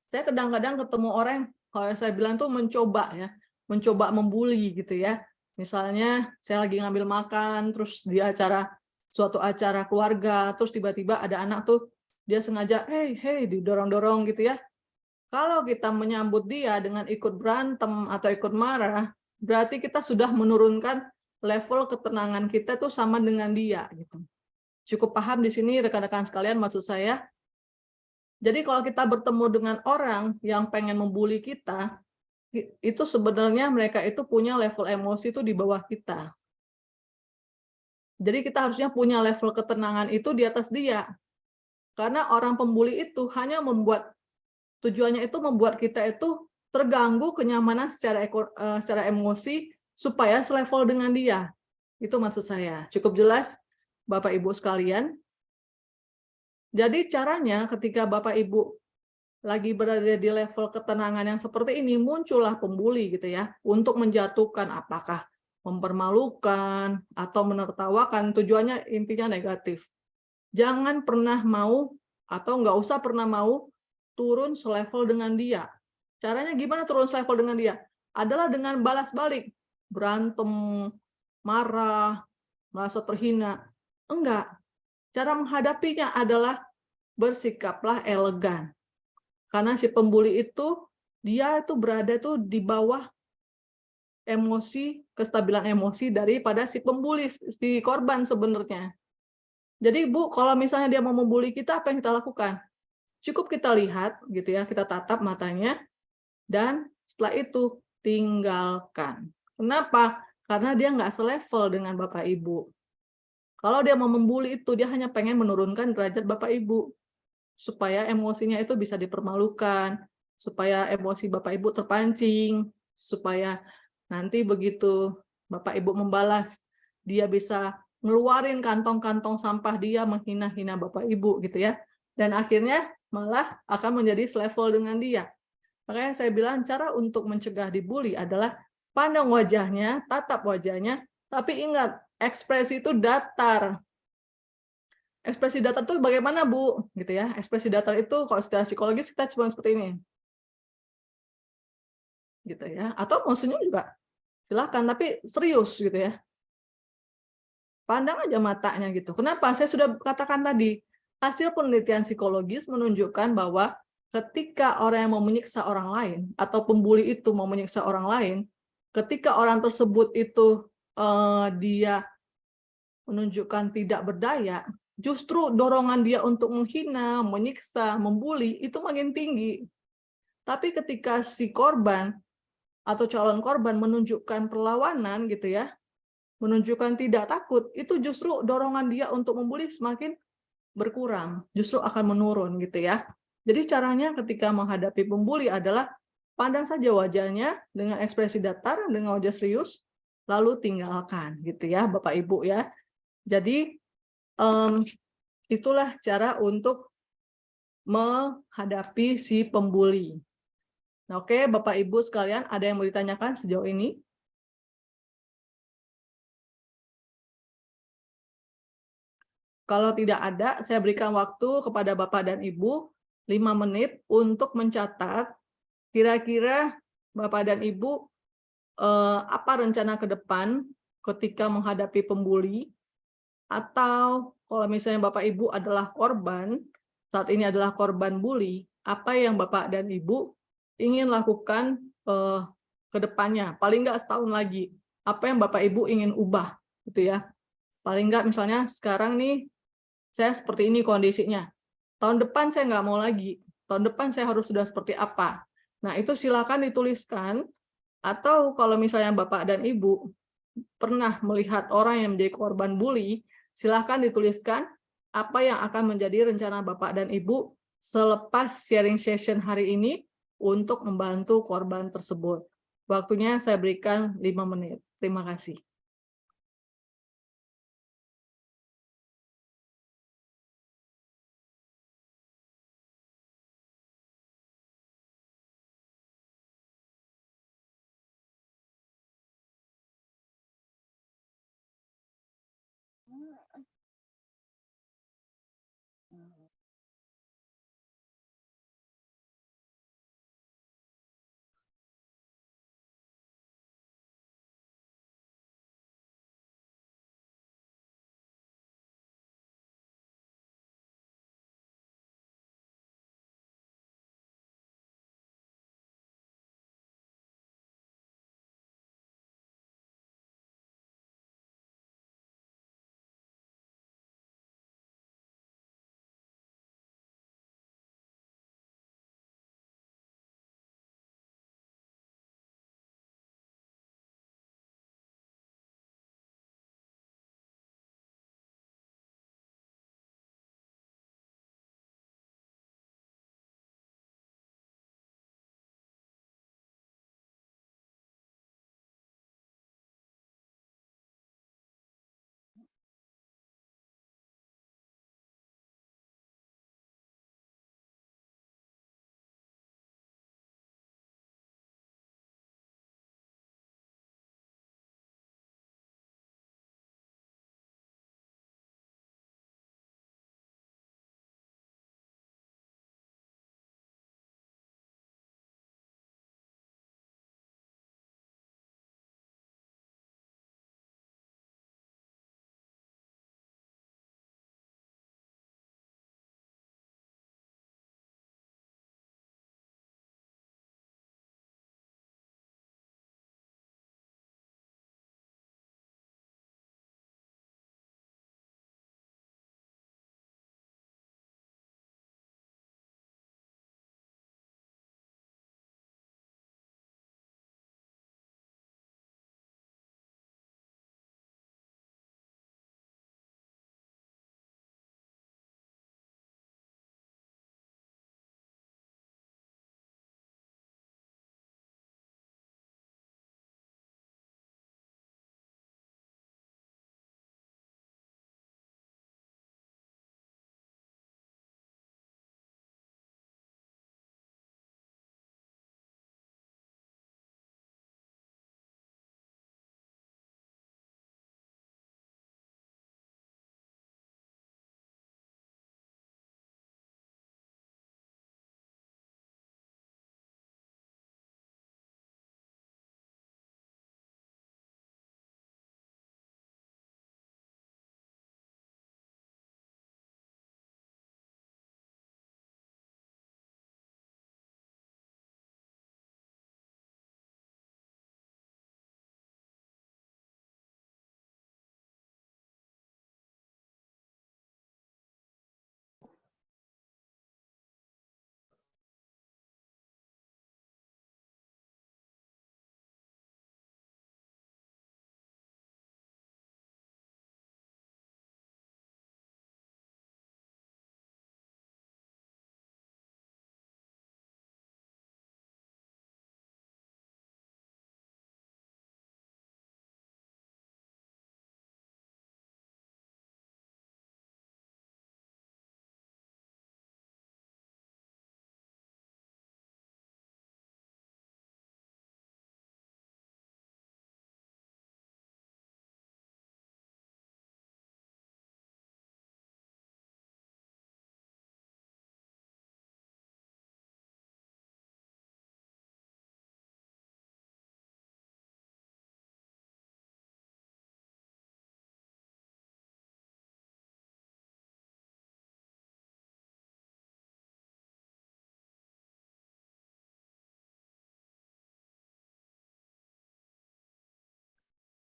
Saya kadang-kadang ketemu orang yang kalau saya bilang tuh mencoba ya, mencoba membuli gitu ya. Misalnya saya lagi ngambil makan, terus di suatu acara keluarga, terus tiba-tiba ada anak tuh dia sengaja, hey, hey, didorong-dorong gitu ya. Kalau kita menyambut dia dengan ikut berantem atau ikut marah, berarti kita sudah menurunkan level ketenangan kita tuh sama dengan dia gitu. Cukup paham di sini rekan-rekan sekalian maksud saya? Jadi kalau kita bertemu dengan orang yang pengen membuli kita, itu sebenarnya mereka itu punya level emosi itu di bawah kita. Jadi kita harusnya punya level ketenangan itu di atas dia. Karena orang pembuli itu hanya tujuannya itu membuat kita itu terganggu kenyamanan secara emosi supaya selevel dengan dia. Itu maksud saya. Cukup jelas Bapak Ibu sekalian. Jadi caranya ketika Bapak Ibu lagi berada di level ketenangan yang seperti ini, muncullah pembuli gitu ya, untuk menjatuhkan, apakah mempermalukan atau menertawakan, tujuannya intinya negatif. Jangan pernah mau atau nggak usah pernah mau turun selevel dengan dia. Caranya gimana turun selevel dengan dia? Adalah dengan balas balik, berantem, marah, merasa terhina. Enggak. Cara menghadapinya adalah bersikaplah elegan. Karena si pembuli itu, dia itu berada tuh di bawah emosi, kestabilan emosi daripada si pembuli, si korban sebenarnya. Jadi Bu, kalau misalnya dia mau membuli kita, apa yang kita lakukan? Cukup kita lihat gitu ya, kita tatap matanya, dan setelah itu tinggalkan. Kenapa? Karena dia nggak selevel dengan Bapak Ibu. Kalau dia mau membuli itu, dia hanya pengen menurunkan derajat Bapak Ibu. Supaya emosinya itu bisa dipermalukan, supaya emosi Bapak Ibu terpancing, supaya nanti begitu Bapak Ibu membalas, dia bisa ngeluarin kantong-kantong sampah dia menghina-hina Bapak Ibu gitu ya. Dan akhirnya malah akan menjadi selevel dengan dia. Makanya saya bilang cara untuk mencegah dibully adalah pandang wajahnya, tatap wajahnya, tapi ingat ekspresi itu datar. Ekspresi datar itu bagaimana, Bu? Gitu ya. Ekspresi datar itu kalau secara psikologis kita cuma seperti ini. Gitu ya. Atau mau senyum juga silakan, tapi serius gitu ya. Pandang aja matanya gitu. Kenapa? Saya sudah katakan tadi, hasil penelitian psikologis menunjukkan bahwa ketika orang yang mau menyiksa orang lain atau pembuli itu mau menyiksa orang lain, ketika orang tersebut itu dia menunjukkan tidak berdaya, justru dorongan dia untuk menghina, menyiksa, membuli itu makin tinggi. Tapi ketika si korban atau calon korban menunjukkan perlawanan gitu ya, menunjukkan tidak takut, itu justru dorongan dia untuk membuli semakin berkurang, justru akan menurun gitu ya. Jadi caranya ketika menghadapi pembuli adalah pandang saja wajahnya dengan ekspresi datar, dengan wajah serius, lalu tinggalkan gitu ya Bapak Ibu ya. Jadi itulah cara untuk menghadapi si pembuli. Nah, oke, Bapak Ibu sekalian, ada yang mau ditanyakan sejauh ini? Kalau tidak ada, saya berikan waktu kepada Bapak dan Ibu 5 menit untuk mencatat kira-kira Bapak dan Ibu apa rencana ke depan ketika menghadapi pembuli, atau kalau misalnya Bapak Ibu adalah korban, saat ini adalah korban bully, apa yang Bapak dan Ibu ingin lakukan ke depannya, paling nggak setahun lagi, apa yang Bapak Ibu ingin ubah, gitu ya. Paling nggak misalnya sekarang nih, saya seperti ini kondisinya, tahun depan saya nggak mau lagi, tahun depan saya harus sudah seperti apa. Nah, itu silakan dituliskan, atau kalau misalnya Bapak dan Ibu pernah melihat orang yang menjadi korban bully, silahkan dituliskan apa yang akan menjadi rencana Bapak dan Ibu selepas sharing session hari ini untuk membantu korban tersebut. Waktunya saya berikan 5 menit. Terima kasih.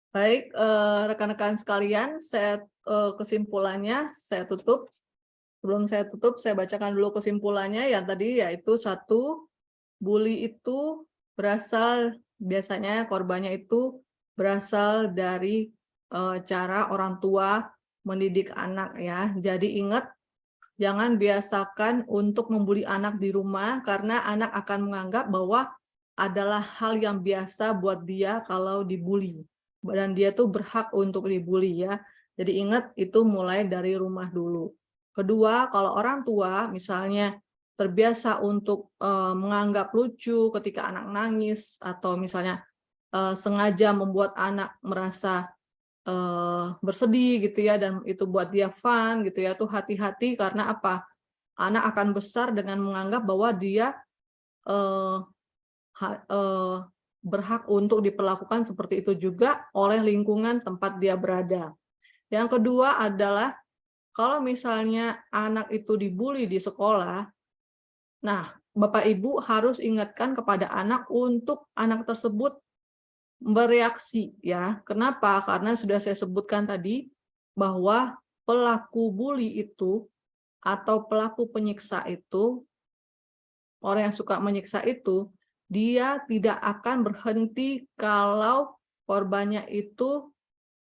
Baik, rekan-rekan sekalian, kesimpulannya saya tutup. Sebelum saya tutup, saya bacakan dulu kesimpulannya yang tadi, yaitu satu, bully itu biasanya korbannya itu berasal dari cara orang tua mendidik anak ya. Jadi ingat, jangan biasakan untuk membuli anak di rumah karena anak akan menganggap bahwa adalah hal yang biasa buat dia kalau dibully. Dan dia tuh berhak untuk dibully ya. Jadi ingat, itu mulai dari rumah dulu. Kedua, kalau orang tua misalnya terbiasa untuk menganggap lucu ketika anak nangis atau misalnya sengaja membuat anak merasa bersedih gitu ya, dan itu buat dia fun gitu ya, tuh hati-hati karena apa? Anak akan besar dengan menganggap bahwa dia eh, berhak untuk diperlakukan seperti itu juga oleh lingkungan tempat dia berada. Yang kedua adalah kalau misalnya anak itu dibully di sekolah, nah Bapak Ibu harus ingatkan kepada anak untuk anak tersebut bereaksi ya. Kenapa? Karena sudah saya sebutkan tadi bahwa pelaku bully itu atau pelaku penyiksa itu, orang yang suka menyiksa itu, dia tidak akan berhenti kalau korbannya itu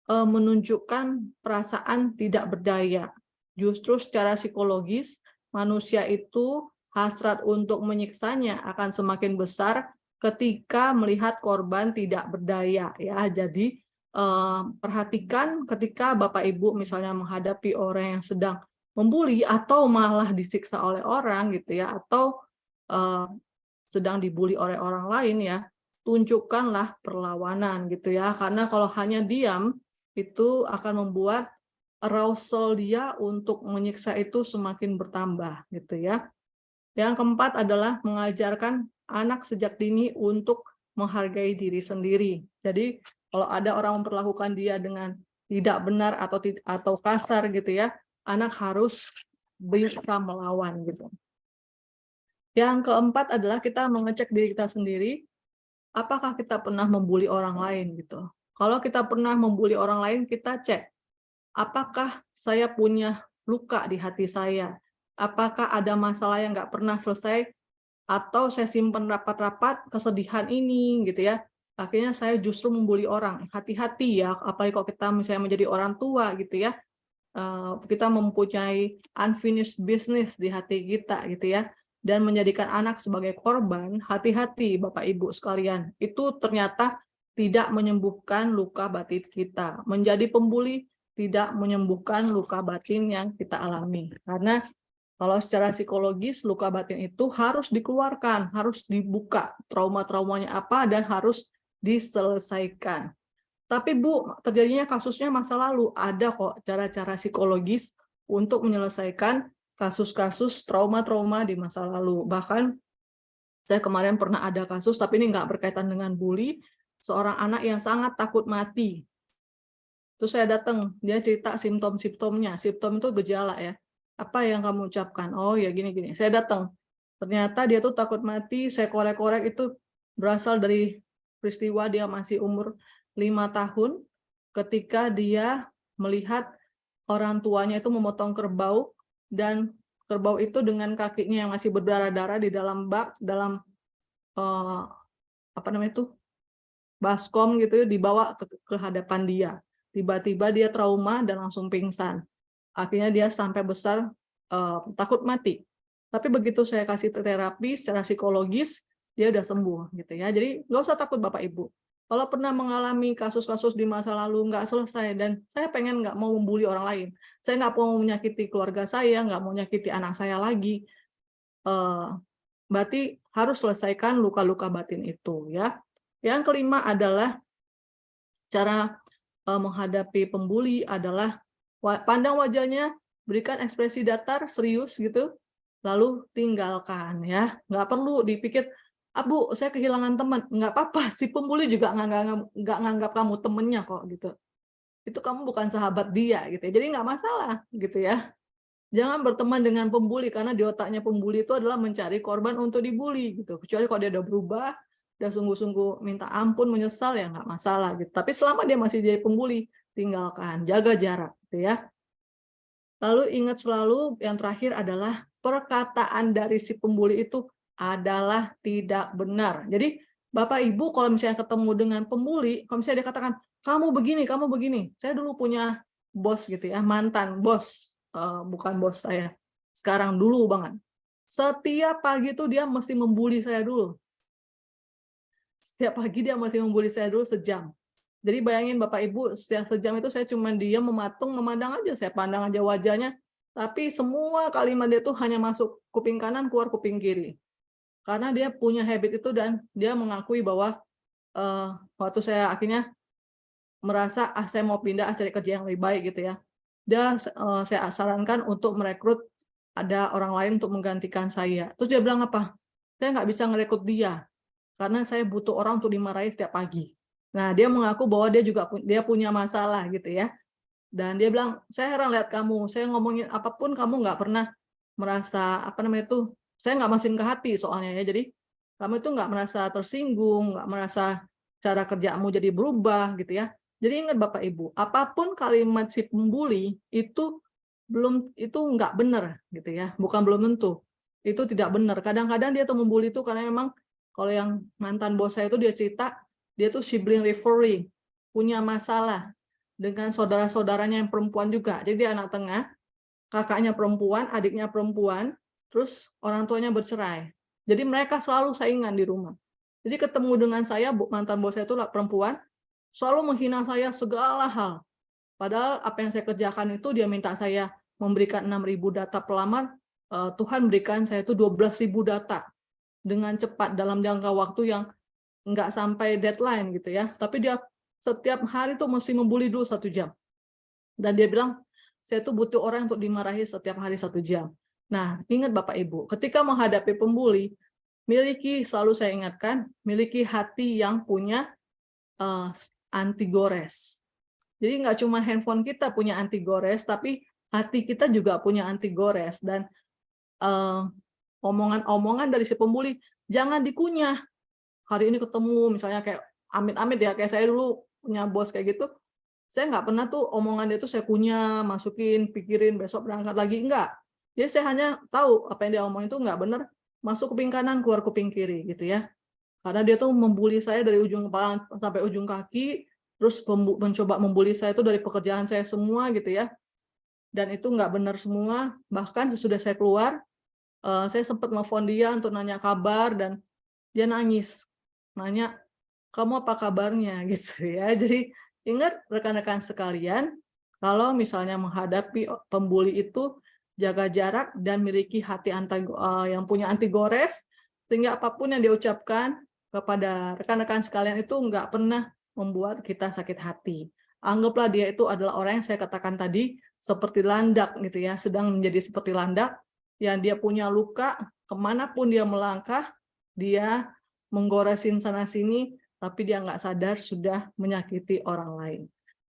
menunjukkan perasaan tidak berdaya. Justru secara psikologis, manusia itu hasrat untuk menyiksanya akan semakin besar ketika melihat korban tidak berdaya ya. Jadi perhatikan ketika Bapak Ibu misalnya menghadapi orang yang sedang membuli atau malah disiksa oleh orang gitu ya, atau eh, sedang dibully oleh orang lain ya, tunjukkanlah perlawanan gitu ya. Karena kalau hanya diam, itu akan membuat arousal dia untuk menyiksa itu semakin bertambah gitu ya. Yang keempat adalah mengajarkan anak sejak dini untuk menghargai diri sendiri. Jadi kalau ada orang memperlakukan dia dengan tidak benar atau kasar gitu ya, anak harus bisa melawan gitu. Yang keempat adalah kita mengecek diri kita sendiri, apakah kita pernah membuli orang lain gitu. Kalau kita pernah membuli orang lain, kita cek, apakah saya punya luka di hati saya? Apakah ada masalah yang nggak pernah selesai? Atau saya simpan rapat-rapat kesedihan ini gitu ya. Akhirnya saya justru membuli orang. Hati-hati ya, apalagi kalau kita misalnya menjadi orang tua gitu ya. Kita mempunyai unfinished business di hati kita gitu ya. Dan menjadikan anak sebagai korban, hati-hati Bapak Ibu sekalian. Itu ternyata tidak menyembuhkan luka batin kita. Menjadi pembuli tidak menyembuhkan luka batin yang kita alami. Karena kalau secara psikologis, luka batin itu harus dikeluarkan, harus dibuka trauma-traumanya apa dan harus diselesaikan. Tapi Bu, terjadinya kasusnya masa lalu, ada kok cara-cara psikologis untuk menyelesaikan kasus-kasus trauma-trauma di masa lalu. Bahkan saya kemarin pernah ada kasus, tapi ini nggak berkaitan dengan bully, seorang anak yang sangat takut mati. Terus saya datang, dia cerita simptom-simptomnya. Simptom itu gejala ya. Apa yang kamu ucapkan? Oh ya gini-gini. Saya datang. Ternyata dia tuh takut mati, saya korek-korek itu berasal dari peristiwa dia masih umur 5 tahun ketika dia melihat orang tuanya itu memotong kerbau, dan kerbau itu dengan kakinya yang masih berdarah-darah di dalam bak, dalam eh, apa namanya itu, baskom gitu, dibawa ke hadapan dia. Tiba-tiba dia trauma dan langsung pingsan. Akhirnya dia sampai besar takut mati. Tapi begitu saya kasih terapi secara psikologis, dia udah sembuh gitu ya. Jadi nggak usah takut Bapak Ibu. Kalau pernah mengalami kasus-kasus di masa lalu nggak selesai, dan saya pengen nggak mau membuli orang lain, saya nggak mau menyakiti keluarga saya, nggak mau menyakiti anak saya lagi, berarti harus selesaikan luka-luka batin itu ya. Yang kelima adalah cara menghadapi pembuli adalah pandang wajahnya, berikan ekspresi datar, serius gitu, lalu tinggalkan ya. Nggak perlu dipikir, ah Bu, saya kehilangan teman. Nggak apa-apa, si pembuli juga nggak nganggap kamu temennya kok gitu. Itu kamu bukan sahabat dia gitu ya. Jadi nggak masalah gitu ya. Jangan berteman dengan pembuli, karena di otaknya pembuli itu adalah mencari korban untuk dibully gitu. Kecuali kalau dia udah berubah, udah sungguh-sungguh minta ampun, menyesal, ya nggak masalah gitu. Tapi selama dia masih jadi pembuli, tinggalkan, jaga jarak gitu ya. Lalu ingat selalu yang terakhir adalah perkataan dari si pembuli itu adalah tidak benar. Jadi Bapak Ibu kalau misalnya ketemu dengan pembuli, kalau misalnya dia katakan, kamu begini. Saya dulu punya bos gitu ya, mantan bos, bukan bos saya. Sekarang dulu banget. Setiap pagi itu dia mesti membuli saya dulu. Setiap pagi dia masih membuli saya dulu sejam. Jadi bayangin Bapak Ibu, setiap sejam itu saya cuma diam, mematung, memandang aja. Saya pandang aja wajahnya, tapi semua kalimat dia tuh hanya masuk kuping kanan, keluar kuping kiri. Karena dia punya habit itu dan dia mengakui bahwa waktu saya akhirnya merasa, saya mau pindah, cari kerja yang lebih baik gitu ya. Saya sarankan untuk merekrut ada orang lain untuk menggantikan saya. Terus dia bilang apa? Saya nggak bisa ngerekrut dia, karena saya butuh orang untuk dimarahi setiap pagi. Nah, dia mengaku bahwa dia punya masalah gitu ya. Dan dia bilang, saya heran lihat kamu, saya ngomongin apapun kamu nggak pernah merasa apa namanya itu, saya nggak masukin ke hati soalnya ya. Jadi kamu itu nggak merasa tersinggung, nggak merasa cara kerjamu jadi berubah gitu ya. Jadi ingat Bapak Ibu, apapun kalimat si pembuli itu nggak benar gitu ya, bukan belum tentu. Itu tidak benar. Kadang-kadang dia tuh membuli itu karena memang kalau yang mantan bos saya itu dia cerita, dia tuh sibling rivalry, punya masalah dengan saudara-saudaranya yang perempuan juga. Jadi dia anak tengah, kakaknya perempuan, adiknya perempuan, terus orang tuanya bercerai. Jadi mereka selalu saingan di rumah. Jadi ketemu dengan saya, mantan bos saya itu perempuan, selalu menghina saya segala hal. Padahal apa yang saya kerjakan itu dia minta saya memberikan 6.000 data pelamar, Tuhan berikan saya itu 12.000 data dengan cepat dalam jangka waktu yang nggak sampai deadline gitu ya. Tapi dia setiap hari tuh mesti membuli dulu 1 jam. Dan dia bilang, saya tuh butuh orang untuk dimarahi setiap hari 1 jam. Nah, ingat Bapak Ibu, ketika menghadapi pembuli, selalu saya ingatkan, miliki hati yang punya anti gores. Jadi nggak cuma handphone kita punya anti gores, tapi hati kita juga punya anti gores. Dan omongan-omongan dari si pembuli, jangan dikunyah. Hari ini ketemu, misalnya kayak amit-amit ya, kayak saya dulu punya bos kayak gitu, saya nggak pernah tuh omongan dia tuh saya kunyah, masukin, pikirin, besok berangkat lagi, enggak. Jadi saya hanya tahu apa yang dia omongin itu nggak benar, masuk kuping kanan, keluar kuping kiri gitu ya. Karena dia tuh membuli saya dari ujung kepala sampai ujung kaki, terus mencoba membuli saya itu dari pekerjaan saya semua gitu ya. Dan itu nggak benar semua, bahkan sesudah saya keluar, saya sempat nelfon dia untuk nanya kabar dan dia nangis. Nanya, "Kamu apa kabarnya?" gitu ya. Jadi ingat rekan-rekan sekalian, kalau misalnya menghadapi pembuli itu jaga jarak dan miliki hati yang punya anti gores, sehingga apapun yang diucapkan kepada rekan-rekan sekalian itu nggak pernah membuat kita sakit hati. Anggaplah dia itu adalah orang yang saya katakan tadi seperti landak gitu ya, sedang menjadi seperti landak yang dia punya luka, kemanapun dia melangkah, dia menggoresin sana-sini, tapi dia nggak sadar sudah menyakiti orang lain.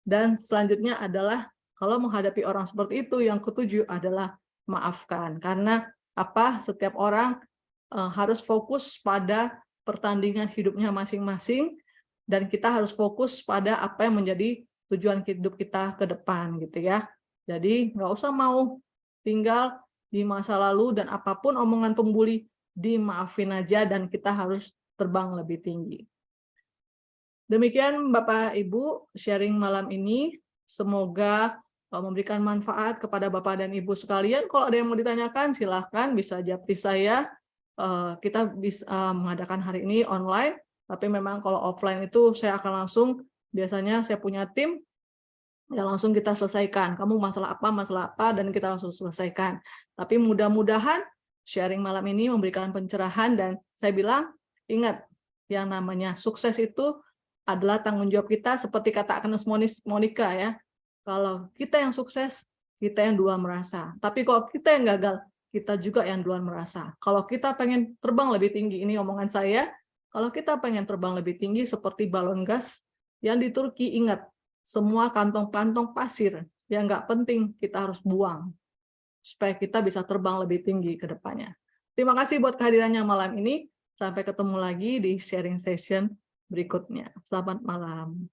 Dan selanjutnya adalah kalau menghadapi orang seperti itu, yang ketujuh adalah maafkan. Karena apa? Setiap orang harus fokus pada pertandingan hidupnya masing-masing, dan kita harus fokus pada apa yang menjadi tujuan hidup kita ke depan gitu ya. Jadi nggak usah mau tinggal di masa lalu, dan apapun omongan pembuli dimaafin aja, dan kita harus terbang lebih tinggi. Demikian Bapak Ibu sharing malam ini, semoga memberikan manfaat kepada Bapak dan Ibu sekalian. Kalau ada yang mau ditanyakan silahkan bisa japri saya. Kita bisa mengadakan hari ini online, tapi memang kalau offline itu saya akan langsung, biasanya saya punya tim ya, langsung kita selesaikan. Kamu masalah apa, dan kita langsung selesaikan. Tapi mudah-mudahan sharing malam ini memberikan pencerahan, dan saya bilang, ingat, yang namanya sukses itu adalah tanggung jawab kita, seperti kata Agnes Monica ya. Kalau kita yang sukses, kita yang duluan merasa. Tapi kalau kita yang gagal, kita juga yang duluan merasa. Kalau kita pengen terbang lebih tinggi, ini omongan saya, kalau kita pengen terbang lebih tinggi seperti balon gas yang di Turki, ingat, semua kantong-kantong pasir yang nggak penting kita harus buang supaya kita bisa terbang lebih tinggi ke depannya. Terima kasih buat kehadirannya malam ini. Sampai ketemu lagi di sharing session berikutnya. Selamat malam.